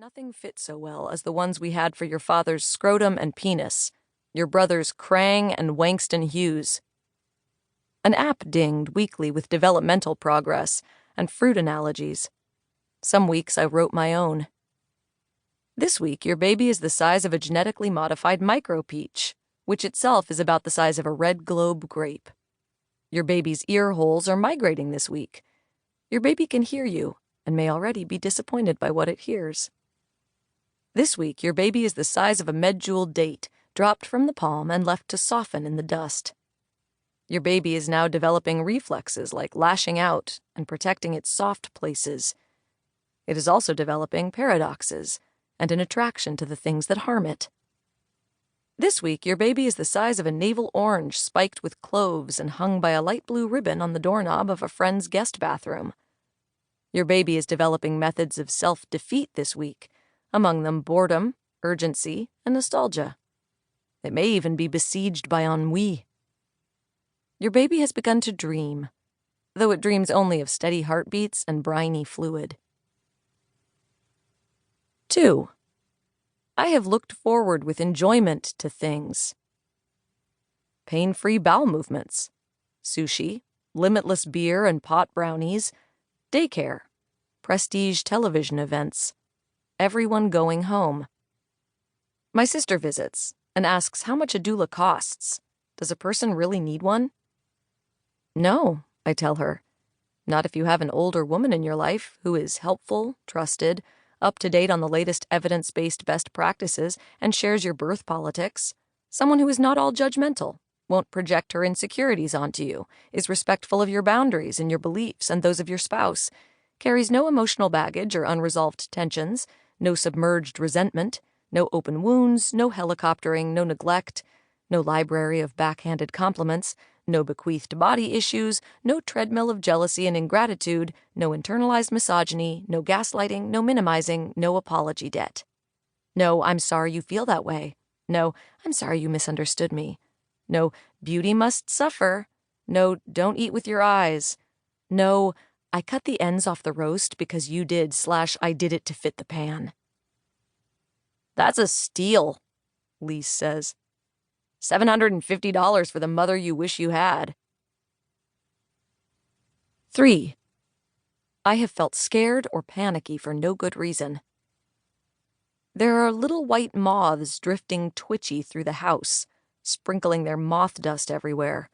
Nothing fits so well as the ones we had for your father's scrotum and penis, your brothers Krang and Wankston Hughes. An app dinged weekly with developmental progress and fruit analogies. Some weeks I wrote my own. This week, your baby is the size of a genetically modified micro-peach, which itself is about the size of a red globe grape. Your baby's ear holes are migrating this week. Your baby can hear you and may already be disappointed by what it hears. This week, your baby is the size of a medjool date, dropped from the palm and left to soften in the dust. Your baby is now developing reflexes like lashing out and protecting its soft places. It is also developing paradoxes and an attraction to the things that harm it. This week, your baby is the size of a navel orange spiked with cloves and hung by a light blue ribbon on the doorknob of a friend's guest bathroom. Your baby is developing methods of self-defeat this week, among them boredom, urgency, and nostalgia. It may even be besieged by ennui. Your baby has begun to dream, though it dreams only of steady heartbeats and briny fluid. 2. I have looked forward with enjoyment to things. Pain-free bowel movements, sushi, limitless beer and pot brownies, daycare, prestige television events, everyone going home. My sister visits and asks how much a doula costs. Does a person really need one? No, I tell her. Not if you have an older woman in your life who is helpful, trusted, up to date on the latest evidence-based best practices, and shares your birth politics. Someone who is not all judgmental, won't project her insecurities onto you, is respectful of your boundaries and your beliefs and those of your spouse, carries no emotional baggage or unresolved tensions, no submerged resentment, no open wounds, no helicoptering, no neglect, no library of backhanded compliments, no bequeathed body issues, no treadmill of jealousy and ingratitude, no internalized misogyny, no gaslighting, no minimizing, no apology debt. No, I'm sorry you feel that way. No, I'm sorry you misunderstood me. No, beauty must suffer. No, don't eat with your eyes. No, I cut the ends off the roast because you did / I did it to fit the pan. That's a steal, Lise says. $750 for the mother you wish you had. 3. I have felt scared or panicky for no good reason. There are little white moths drifting twitchy through the house, sprinkling their moth dust everywhere.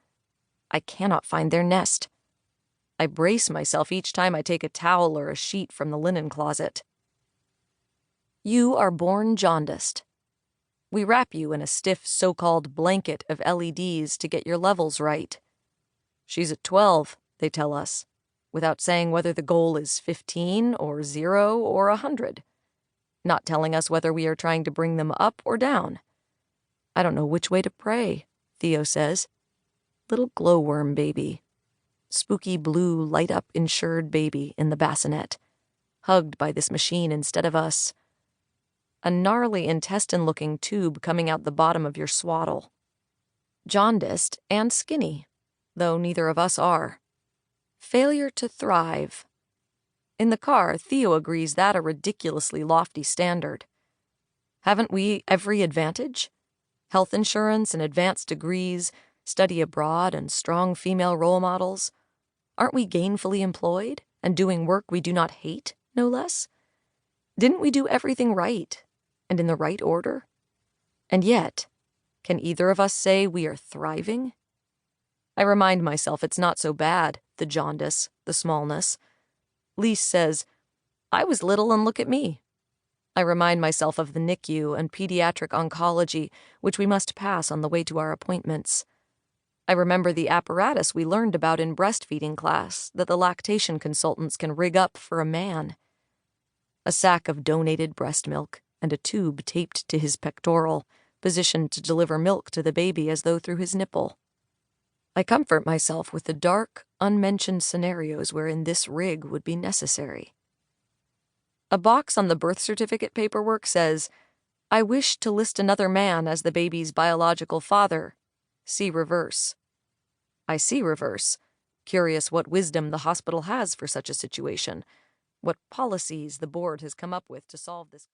I cannot find their nest. I brace myself each time I take a towel or a sheet from the linen closet. You are born jaundiced. We wrap you in a stiff so-called blanket of LEDs to get your levels right. She's at 12, they tell us, without saying whether the goal is 15 or 0 or 100, not telling us whether we are trying to bring them up or down. I don't know which way to pray, Theo says. Little glowworm baby. Spooky blue light-up insured baby in the bassinet, hugged by this machine instead of us. A gnarly intestine-looking tube coming out the bottom of your swaddle. Jaundiced and skinny, though neither of us are. Failure to thrive. In the car, Theo agrees that a ridiculously lofty standard. Haven't we every advantage? Health insurance and advanced degrees, study abroad and strong female role models. Aren't we gainfully employed and doing work we do not hate, no less? Didn't we do everything right? And in the right order? And yet, can either of us say we are thriving? I remind myself it's not so bad, the jaundice, the smallness. Lise says, I was little and look at me. I remind myself of the NICU and pediatric oncology, which we must pass on the way to our appointments. I remember the apparatus we learned about in breastfeeding class that the lactation consultants can rig up for a man. A sack of donated breast milk and a tube taped to his pectoral, positioned to deliver milk to the baby as though through his nipple. I comfort myself with the dark, unmentioned scenarios wherein this rig would be necessary. A box on the birth certificate paperwork says, I wish to list another man as the baby's biological father. See reverse. I see reverse, curious what wisdom the hospital has for such a situation, what policies the board has come up with to solve this.